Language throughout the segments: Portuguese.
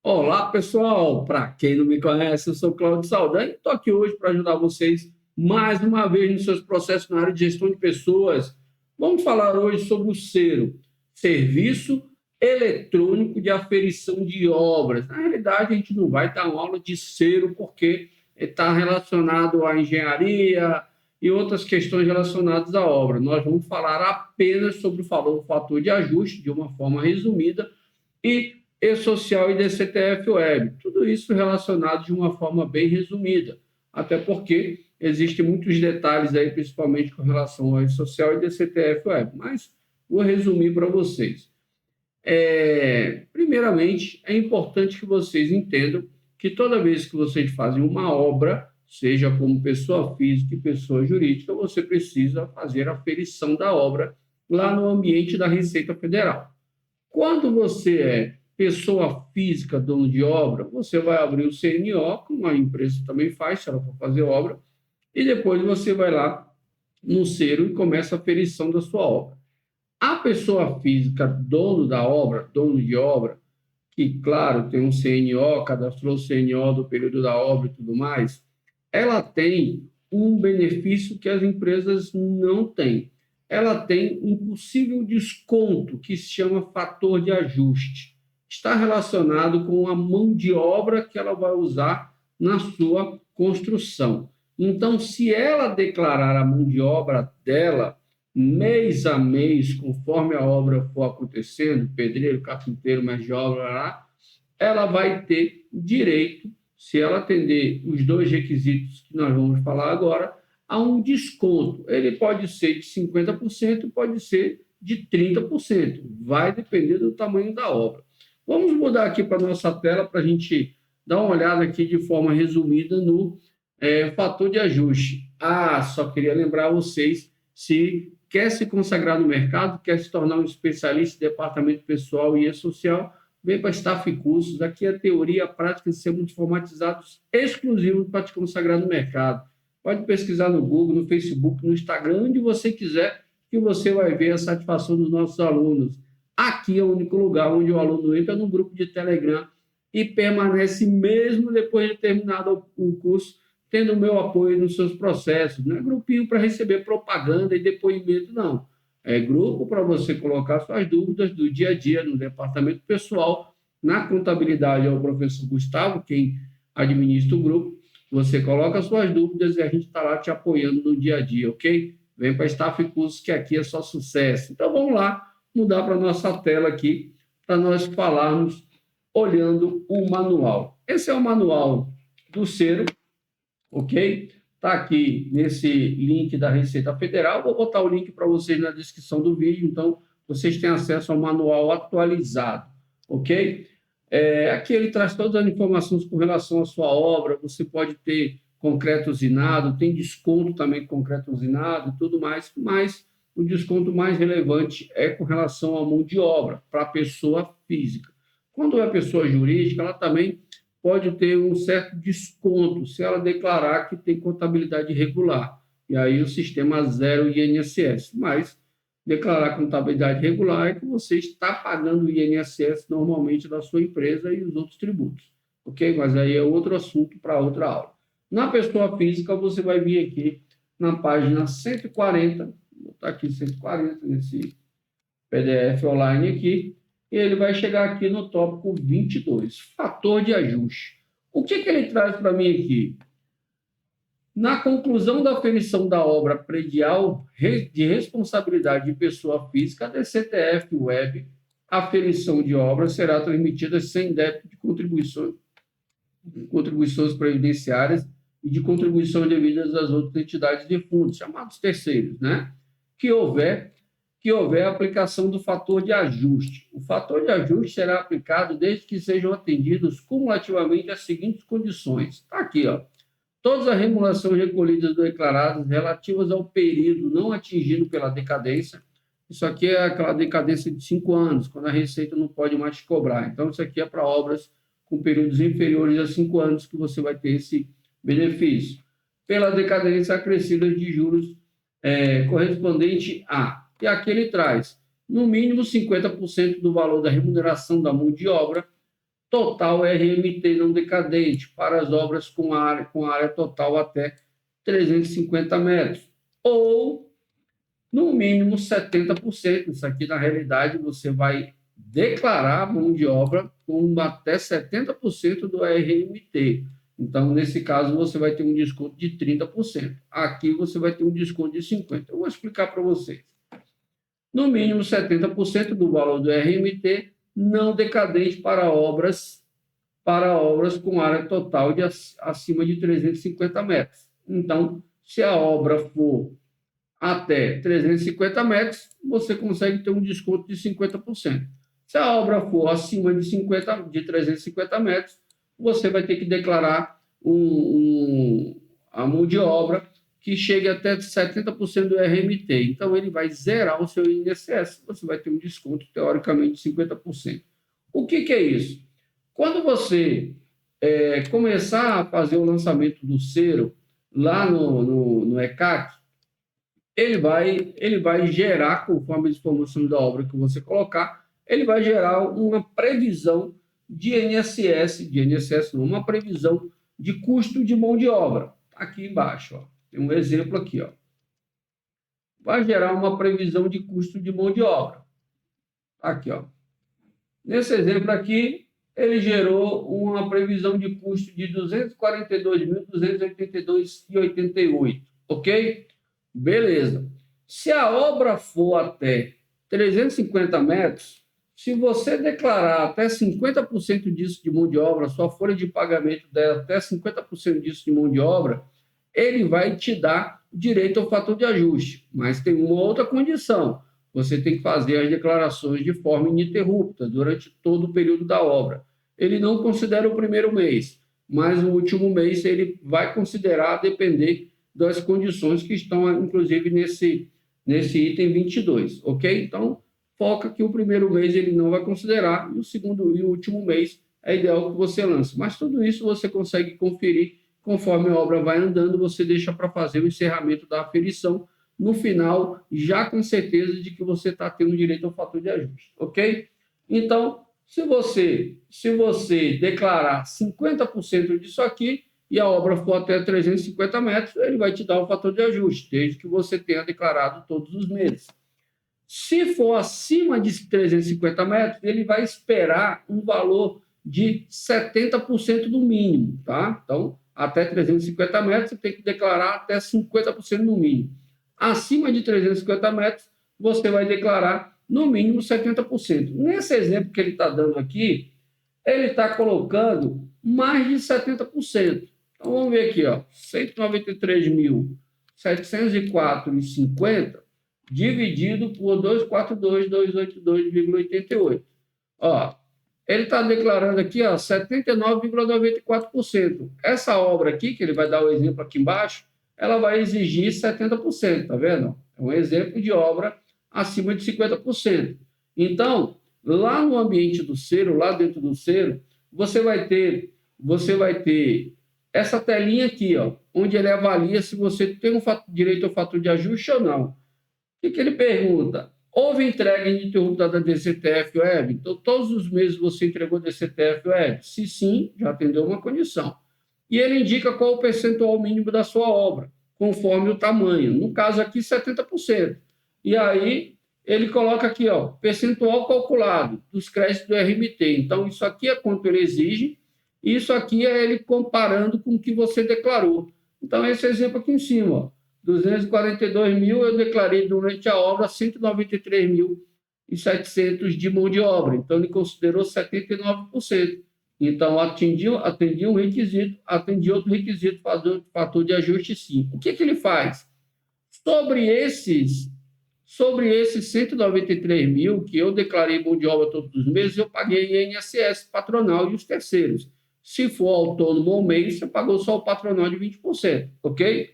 Olá, pessoal! Para quem não me conhece, eu sou Cláudio Saldanha e estou aqui hoje para ajudar vocês mais uma vez nos seus processos na área de gestão de pessoas. Vamos falar hoje sobre o SERO, Serviço Eletrônico de Aferição de Obras. Na realidade, a gente não vai dar uma aula de SERO porque está relacionado à engenharia e outras questões relacionadas à obra. Nós vamos falar apenas sobre o fator de ajuste, de uma forma resumida, e e-social e DCTF Web. Tudo isso relacionado de uma forma bem resumida, até porque existem muitos detalhes aí, principalmente com relação ao e-social e DCTF Web, mas vou resumir para vocês. Primeiramente, é importante que vocês entendam que toda vez que vocês fazem uma obra, seja como pessoa física e pessoa jurídica, você precisa fazer a aferição da obra lá no ambiente da Receita Federal. Quando você é pessoa física, dono de obra, você vai abrir o CNO, como a empresa também faz, se ela for fazer obra, e depois você vai lá no SERO e começa a aferição da sua obra. A pessoa física, dono da obra, dono de obra, que, claro, tem um CNO, cadastrou o CNO do período da obra e tudo mais, ela tem um benefício que as empresas não têm. Ela tem um possível desconto que se chama fator de ajuste. Está relacionado com a mão de obra que ela vai usar na sua construção. Então, se ela declarar a mão de obra dela mês a mês, conforme a obra for acontecendo, pedreiro, carpinteiro, mestre de obra, lá, ela vai ter direito, se ela atender os dois requisitos que nós vamos falar agora, a um desconto. Ele pode ser de 50%, pode ser de 30%. Vai depender do tamanho da obra. Vamos mudar aqui para a nossa tela para a gente dar uma olhada aqui de forma resumida no fator de ajuste. Só queria lembrar vocês, se quer se consagrar no mercado, quer se tornar um especialista em departamento pessoal e social, vem para Staff Cursos. Aqui a teoria e a prática de ser muito formatizados, exclusivos para te consagrar no mercado. Pode pesquisar no Google, no Facebook, no Instagram, onde você quiser, que você vai ver a satisfação dos nossos alunos. Aqui é o único lugar onde o aluno entra num grupo de Telegram e permanece mesmo depois de terminado o curso, tendo o meu apoio nos seus processos. Não é grupinho para receber propaganda e depoimento, não. É grupo para você colocar suas dúvidas do dia a dia no departamento pessoal. Na contabilidade é o professor Gustavo, quem administra o grupo. Você coloca suas dúvidas e a gente está lá te apoiando no dia a dia, ok? Vem para Staff Cursos, que aqui é só sucesso. Então, vamos lá, mudar para a nossa tela aqui, para nós falarmos olhando o manual. Esse é o manual do SERO, ok? Está aqui nesse link da Receita Federal. Vou botar o link para vocês na descrição do vídeo, então vocês têm acesso ao manual atualizado, ok? Aqui ele traz todas as informações com relação à sua obra. Você pode ter concreto usinado, tem desconto também de concreto usinado e tudo mais, mas o desconto mais relevante é com relação à mão de obra para a pessoa física. Quando é pessoa jurídica, ela também pode ter um certo desconto se ela declarar que tem contabilidade regular. E aí o sistema zero INSS. Mas declarar contabilidade regular é que você está pagando o INSS normalmente da sua empresa e os outros tributos. Ok? Mas aí é outro assunto para outra aula. Na pessoa física, você vai vir aqui na página 140, vou botar aqui 140 nesse PDF online aqui, e ele vai chegar aqui no tópico 22, fator de ajuste. O que ele traz para mim aqui? Na conclusão da aferição da obra predial de responsabilidade de pessoa física, a DCTF Web, a aferição de obra será transmitida sem débito de contribuições previdenciárias e de contribuições devidas às outras entidades de fundos, chamados terceiros, né? Que houver a aplicação do fator de ajuste. O fator de ajuste será aplicado desde que sejam atendidos cumulativamente as seguintes condições. Está aqui, ó. Todas as remunerações recolhidas declaradas relativas ao período não atingido pela decadência. Isso aqui é aquela decadência de 5 anos, quando a Receita não pode mais te cobrar. Então, isso aqui é para obras com períodos inferiores a 5 anos que você vai ter esse benefício. Pela decadência acrescida de juros correspondente a... E aqui ele traz, no mínimo, 50% do valor da remuneração da mão de obra, total RMT não decadente para as obras com área total até 350 metros, ou no mínimo 70%. Isso aqui, na realidade, você vai declarar a mão de obra com até 70% do RMT. Então, nesse caso, você vai ter um desconto de 30%. Aqui você vai ter um desconto de 50%. Eu vou explicar para vocês. No mínimo 70% do valor do RMT não decadente para obras com área total de acima de 350 metros. Então, se a obra for até 350 metros, você consegue ter um desconto de 50%. Se a obra for acima de 350 metros, você vai ter que declarar a mão de obra que chegue até 70% do RMT. Então, ele vai zerar o seu INSS. Você vai ter um desconto, teoricamente, de 50%. O que é isso? Quando você começar a fazer o lançamento do Cero lá no ECAC, ele vai gerar, conforme as informações da obra que você colocar, ele vai gerar uma previsão de INSS, uma previsão de custo de mão de obra. Aqui embaixo, ó, tem um exemplo aqui, ó. Vai gerar uma previsão de custo de mão de obra. Aqui, ó. Nesse exemplo aqui, ele gerou uma previsão de custo de R$ 242.282,88, ok? Beleza. Se a obra for até 350 metros, se você declarar até 50% disso de mão de obra, sua folha de pagamento der até 50% disso de mão de obra, ele vai te dar direito ao fator de ajuste. Mas tem uma outra condição. Você tem que fazer as declarações de forma ininterrupta durante todo o período da obra. Ele não considera o primeiro mês, mas o último mês ele vai considerar, depender das condições que estão, inclusive, nesse item 22, ok? Então, foca que o primeiro mês ele não vai considerar e o segundo e o último mês é ideal que você lance. Mas tudo isso você consegue conferir conforme a obra vai andando, você deixa para fazer o encerramento da aferição no final, já com certeza de que você está tendo direito ao fator de ajuste, ok? Então, se você declarar 50% disso aqui e a obra for até 350 metros, ele vai te dar o fator de ajuste, desde que você tenha declarado todos os meses. Se for acima de 350 metros, ele vai esperar um valor de 70% do mínimo, tá? Então, até 350 metros, você tem que declarar até 50% no mínimo. Acima de 350 metros, você vai declarar no mínimo 70%. Nesse exemplo que ele está dando aqui, ele está colocando mais de 70%. Então, vamos ver aqui, ó, 193.704,50 dividido por 242.282,88. Ó, ele está declarando aqui, ó, 79,94%. Essa obra aqui, que ele vai dar o exemplo aqui embaixo, ela vai exigir 70%, tá vendo? É um exemplo de obra acima de 50%. Então, lá no ambiente do Cero, lá dentro do Cero, você vai ter essa telinha aqui, ó, onde ele avalia se você tem direito ao fator de ajuste ou não. O que ele pergunta? Houve entrega ininterrupta da DCTF Web? Então, todos os meses você entregou DCTF Web? Se sim, já atendeu uma condição. E ele indica qual o percentual mínimo da sua obra, conforme o tamanho. No caso aqui, 70%. E aí, ele coloca aqui, ó, percentual calculado dos créditos do RMT. Então, isso aqui é quanto ele exige, e isso aqui é ele comparando com o que você declarou. Então, esse exemplo aqui em cima, ó, 242 mil, eu declarei durante a obra 193.700 de mão de obra. Então, ele considerou 79%. Então, atendi um requisito, atendi outro requisito, fator de ajuste sim. O que ele faz? Sobre esses 193 mil que eu declarei mão de obra todos os meses, eu paguei INSS patronal e os terceiros. Se for autônomo ou MEI, você pagou só o patronal de 20%, ok?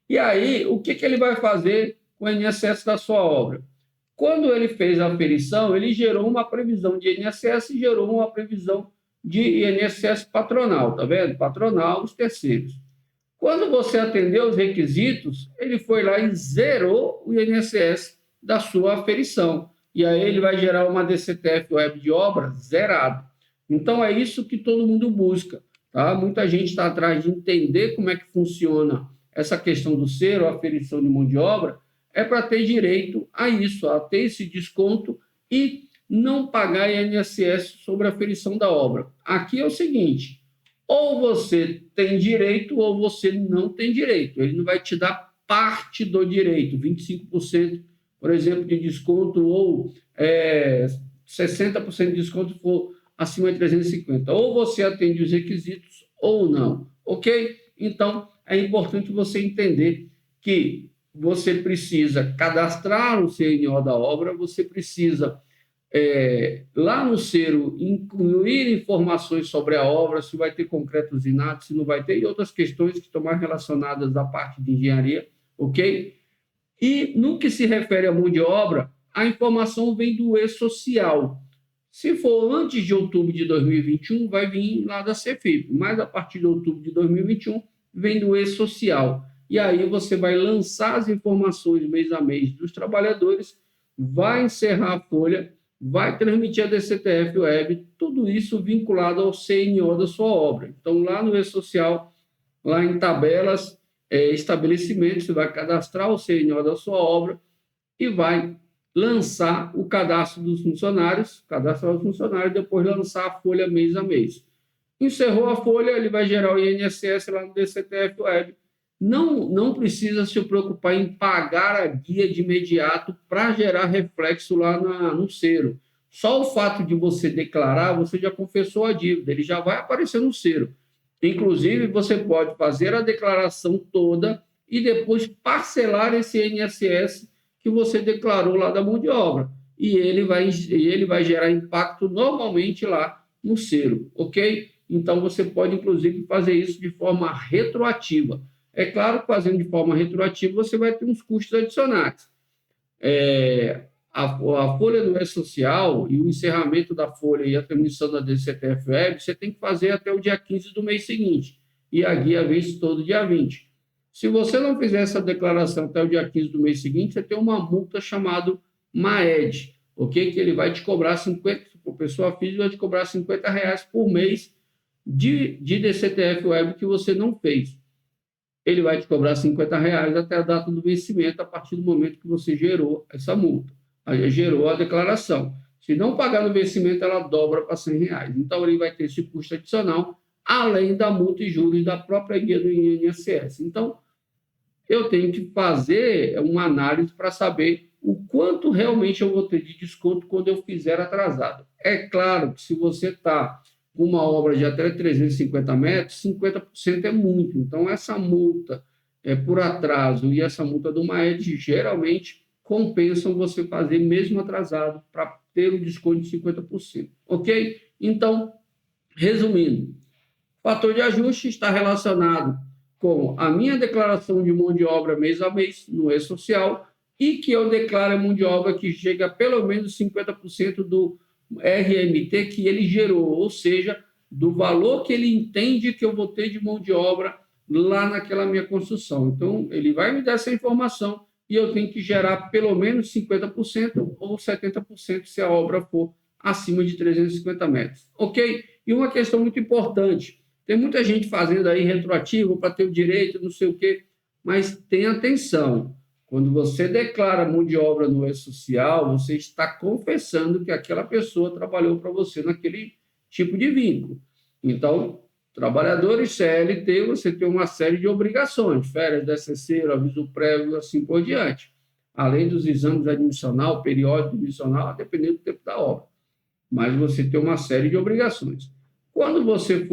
E aí, o que ele vai fazer com o INSS da sua obra? Quando ele fez a aferição, ele gerou uma previsão de INSS e gerou uma previsão de INSS patronal, tá vendo? Patronal, os terceiros. Quando você atendeu os requisitos, ele foi lá e zerou o INSS da sua aferição. E aí ele vai gerar uma DCTF Web de obra zerada. Então, é isso que todo mundo busca. Tá? Muita gente está atrás de entender como é que funciona essa questão do ser ou aferição de mão de obra, é para ter direito a isso, a ter esse desconto e não pagar INSS sobre a aferição da obra. Aqui é o seguinte, ou você tem direito ou você não tem direito. Ele não vai te dar parte do direito, 25%, por exemplo, de desconto ou 60% de desconto for acima de 350. Ou você atende os requisitos ou não, ok? Então, é importante você entender que você precisa cadastrar o CNO da obra, você precisa, lá no Cero, incluir informações sobre a obra, se vai ter concreto usinado, se não vai ter, e outras questões que estão mais relacionadas à parte de engenharia, ok? E, no que se refere à mão de obra, a informação vem do E-Social. Se for antes de outubro de 2021, vai vir lá da Cefip, mas a partir de outubro de 2021, vem do E-Social. E aí você vai lançar as informações mês a mês dos trabalhadores, vai encerrar a folha, vai transmitir a DCTF Web, tudo isso vinculado ao CNO da sua obra. Então, lá no E-Social, lá em tabelas, estabelecimentos, você vai cadastrar o CNO da sua obra e vai lançar o cadastro dos funcionários, cadastrar os funcionários, depois lançar a folha mês a mês. Encerrou a folha, ele vai gerar o INSS lá no DCTF Web. Não precisa se preocupar em pagar a guia de imediato para gerar reflexo lá no Cero. Só o fato de você declarar, você já confessou a dívida, ele já vai aparecer no Cero. Inclusive, você pode fazer a declaração toda e depois parcelar esse INSS que você declarou lá da mão de obra. E ele vai gerar impacto normalmente lá no Cero, ok? Então, você pode, inclusive, fazer isso de forma retroativa. É claro que fazendo de forma retroativa, você vai ter uns custos adicionais. A folha do E-Social e o encerramento da folha e a transmissão da DCTF Web, você tem que fazer até o dia 15 do mês seguinte. E a guia vence todo dia 20. Se você não fizer essa declaração até o dia 15 do mês seguinte, você tem uma multa chamada MAED, ok? Que ele vai te cobrar 50, por pessoa física, vai te cobrar R$50 por mês de DCTF Web que você não fez. Ele vai te cobrar R$50 até a data do vencimento, a partir do momento que você gerou essa multa. Aí gerou a declaração. Se não pagar no vencimento, ela dobra para R$100. Então, ele vai ter esse custo adicional, além da multa e juros da própria guia do INSS. Então, eu tenho que fazer uma análise para saber o quanto realmente eu vou ter de desconto quando eu fizer atrasado. É claro que se você está com uma obra de até 350 metros, 50% é muito. Então, essa multa por atraso e essa multa do MAED geralmente compensam você fazer mesmo atrasado para ter o desconto de 50%. Ok? Então, resumindo, o fator de ajuste está relacionado com a minha declaração de mão de obra mês a mês no E-Social e que eu declaro a mão de obra que chega a pelo menos 50% do RMT que ele gerou, ou seja, do valor que ele entende que eu vou ter de mão de obra lá naquela minha construção. Então, ele vai me dar essa informação e eu tenho que gerar pelo menos 50% ou 70% se a obra for acima de 350 metros. Ok? E uma questão muito importante, tem muita gente fazendo aí retroativo para ter o direito, não sei o quê, mas tenha atenção. Quando você declara mão de obra no E-Social, você está confessando que aquela pessoa trabalhou para você naquele tipo de vínculo. Então, trabalhadores CLT, você tem uma série de obrigações, férias, DCC, aviso prévio, assim por diante. Além dos exames admissional, periódico admissional, dependendo do tempo da obra. Mas você tem uma série de obrigações. Quando você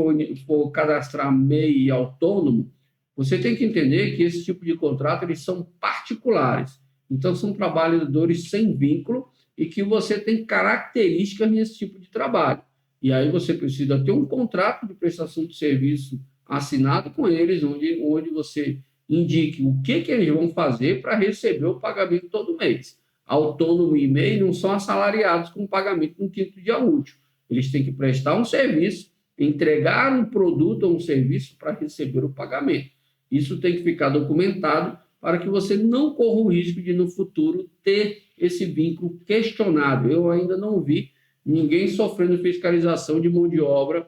for cadastrar MEI e autônomo, você tem que entender que esse tipo de contrato eles são particulares. Então, são trabalhadores sem vínculo e que você tem características nesse tipo de trabalho. E aí você precisa ter um contrato de prestação de serviço assinado com eles, onde você indique o que eles vão fazer para receber o pagamento todo mês. Autônomo e MEI não são assalariados com pagamento no quinto dia útil. Eles têm que prestar um serviço, entregar um produto ou um serviço para receber o pagamento. Isso tem que ficar documentado para que você não corra o risco de, no futuro, ter esse vínculo questionado. Eu ainda não vi ninguém sofrendo fiscalização de mão de obra,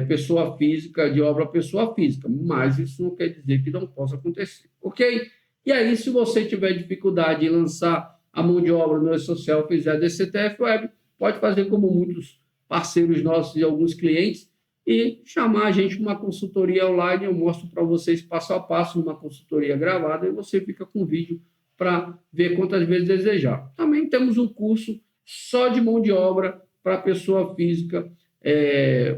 pessoa física, de obra pessoa física, mas isso não quer dizer que não possa acontecer, ok? E aí, se você tiver dificuldade em lançar a mão de obra no E-Social, fizer DCTF Web, pode fazer como muitos parceiros nossos e alguns clientes, e chamar a gente para uma consultoria online. Eu mostro para vocês passo a passo, uma consultoria gravada, e você fica com vídeo para ver quantas vezes desejar. Também temos um curso só de mão de obra para pessoa física,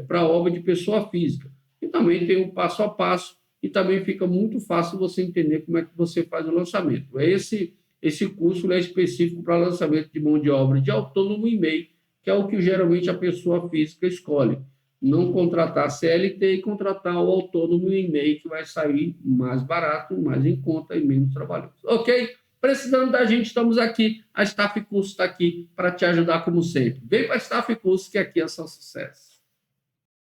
para obra de pessoa física. E também tem o passo a passo, e também fica muito fácil você entender como é que você faz o lançamento. Esse curso é específico para lançamento de mão de obra de autônomo e MEI, que é o que geralmente a pessoa física escolhe. Não contratar CLT e contratar o autônomo e MEI, que vai sair mais barato, mais em conta e menos trabalhoso. Ok? Precisando da gente, estamos aqui. A Staff Curso está aqui para te ajudar como sempre. Vem para a Staff Curso, que aqui é só sucesso.